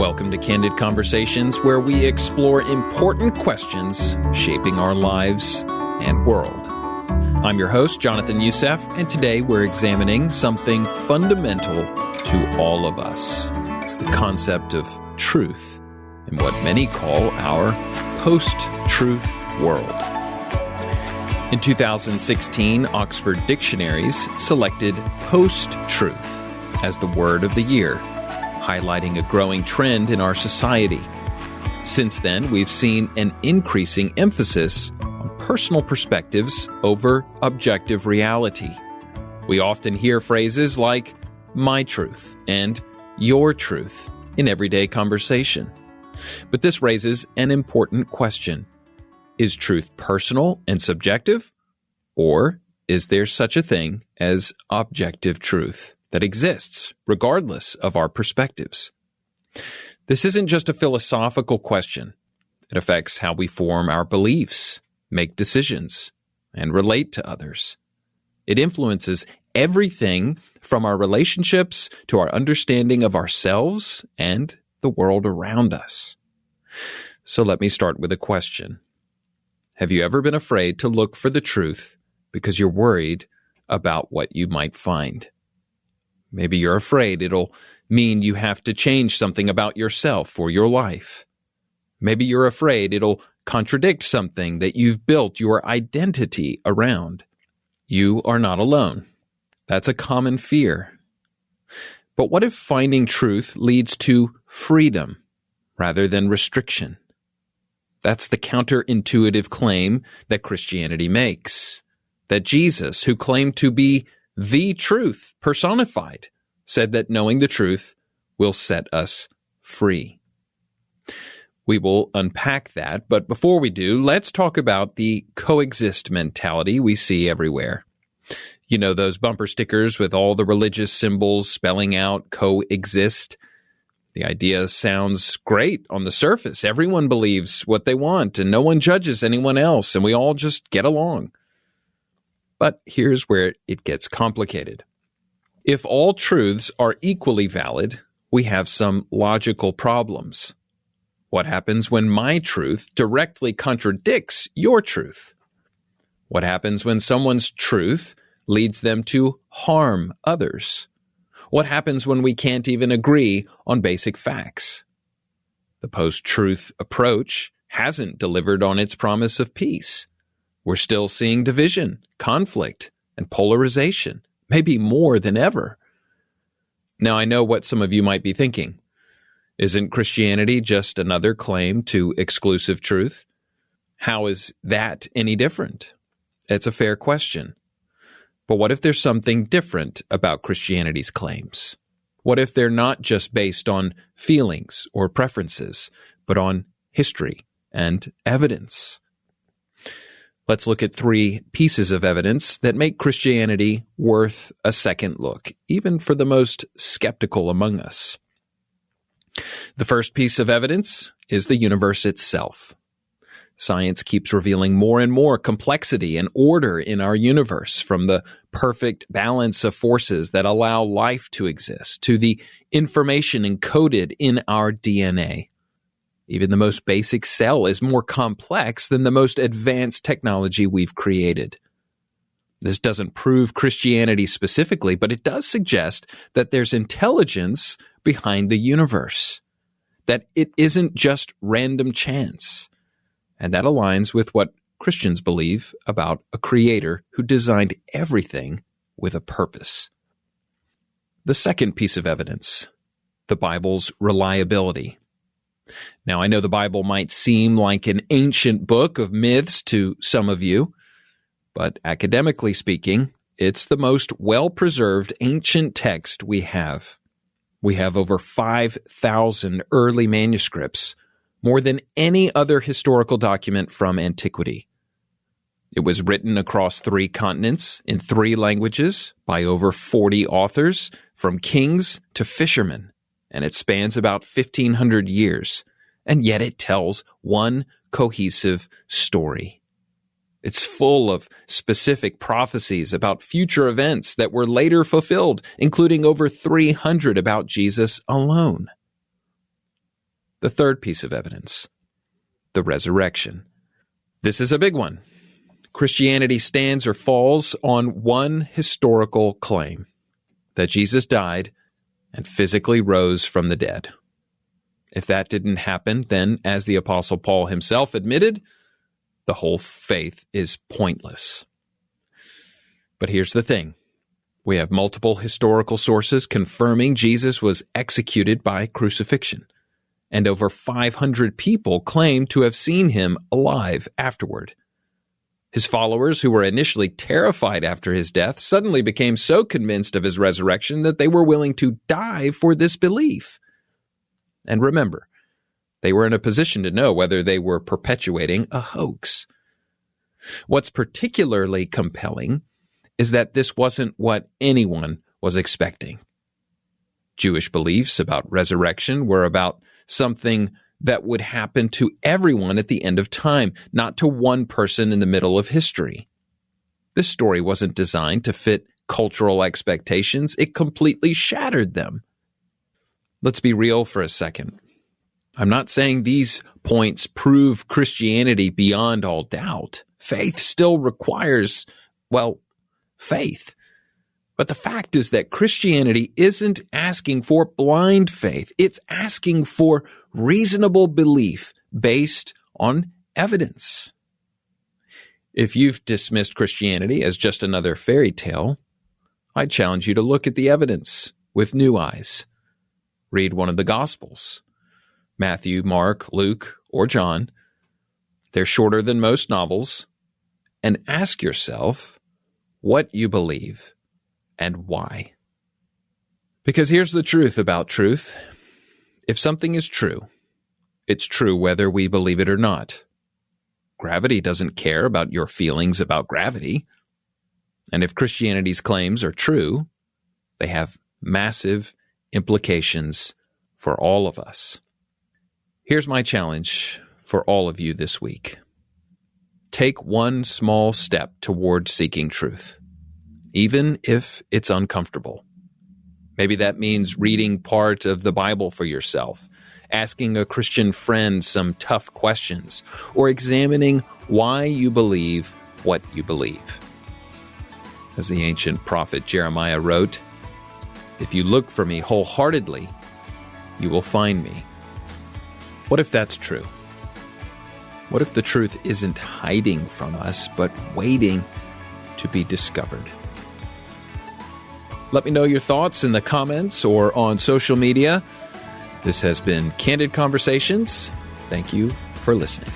Welcome to Candid Conversations, where we explore important questions shaping our lives and world. I'm your host, Jonathan Youssef, and today we're examining something fundamental to all of us, the concept of truth in what many call our post-truth world. In 2016, Oxford Dictionaries selected post-truth as the word of the year, highlighting a growing trend in our society. Since then, we've seen an increasing emphasis on personal perspectives over objective reality. We often hear phrases like my truth and your truth in everyday conversation. But this raises an important question. Is truth personal and subjective, or is there such a thing as objective truth that exists regardless of our perspectives? This isn't just a philosophical question. It affects how we form our beliefs, make decisions, and relate to others. It influences everything from our relationships to our understanding of ourselves and the world around us. So let me start with a question. Have you ever been afraid to look for the truth because you're worried about what you might find? Maybe you're afraid it'll mean you have to change something about yourself or your life. Maybe you're afraid it'll contradict something that you've built your identity around. You are not alone. That's a common fear. But what if finding truth leads to freedom rather than restriction? That's the counterintuitive claim that Christianity makes. That Jesus, who claimed to be the truth personified, said that knowing the truth will set us free. We will unpack that, but before we do, let's talk about the coexist mentality we see everywhere. You know, those bumper stickers with all the religious symbols spelling out coexist? The idea sounds great on the surface. Everyone believes what they want, and no one judges anyone else, and we all just get along. But here's where it gets complicated. If all truths are equally valid, we have some logical problems. What happens when my truth directly contradicts your truth? What happens when someone's truth leads them to harm others? What happens when we can't even agree on basic facts? The post-truth approach hasn't delivered on its promise of peace. We're still seeing division, conflict, and polarization, maybe more than ever. Now, I know what some of you might be thinking. Isn't Christianity just another claim to exclusive truth? How is that any different? It's a fair question. But what if there's something different about Christianity's claims? What if they're not just based on feelings or preferences, but on history and evidence? Let's look at 3 pieces of evidence that make Christianity worth a second look, even for the most skeptical among us. The first piece of evidence is the universe itself. Science keeps revealing more and more complexity and order in our universe, from the perfect balance of forces that allow life to exist to the information encoded in our DNA. Even the most basic cell is more complex than the most advanced technology we've created. This doesn't prove Christianity specifically, but it does suggest that there's intelligence behind the universe, that it isn't just random chance. And that aligns with what Christians believe about a creator who designed everything with a purpose. The second piece of evidence, the Bible's reliability. Now, I know the Bible might seem like an ancient book of myths to some of you, but academically speaking, it's the most well-preserved ancient text we have. We have over 5,000 early manuscripts, more than any other historical document from antiquity. It was written across 3 continents in 3 languages by over 40 authors, from kings to fishermen, and it spans about 1,500 years, and yet it tells one cohesive story. It's full of specific prophecies about future events that were later fulfilled, including over 300 about Jesus alone. The third piece of evidence, the resurrection. This is a big one. Christianity stands or falls on one historical claim, that Jesus died and physically rose from the dead. If that didn't happen, then, as the Apostle Paul himself admitted, the whole faith is pointless. But here's the thing. We have multiple historical sources confirming Jesus was executed by crucifixion, and over 500 people claim to have seen him alive afterward. His followers, who were initially terrified after his death, suddenly became so convinced of his resurrection that they were willing to die for this belief. And remember, they were in a position to know whether they were perpetuating a hoax. What's particularly compelling is that this wasn't what anyone was expecting. Jewish beliefs about resurrection were about something that would happen to everyone at the end of time, not to one person in the middle of history. This story wasn't designed to fit cultural expectations. It completely shattered them. Let's be real for a second. I'm not saying these points prove Christianity beyond all doubt. Faith still requires, faith. But the fact is that Christianity isn't asking for blind faith. It's asking for reasonable belief based on evidence. If you've dismissed Christianity as just another fairy tale, I challenge you to look at the evidence with new eyes. Read one of the Gospels, Matthew, Mark, Luke, or John. They're shorter than most novels. And ask yourself what you believe and why. Because here's the truth about truth. If something is true, it's true whether we believe it or not. Gravity doesn't care about your feelings about gravity. And if Christianity's claims are true, they have massive implications for all of us. Here's my challenge for all of you this week. Take one small step toward seeking truth, even if it's uncomfortable. Maybe that means reading part of the Bible for yourself, asking a Christian friend some tough questions, or examining why you believe what you believe. As the ancient prophet Jeremiah wrote, "If you look for me wholeheartedly, you will find me." What if that's true? What if the truth isn't hiding from us, but waiting to be discovered? Let me know your thoughts in the comments or on social media. This has been Candid Conversations. Thank you for listening.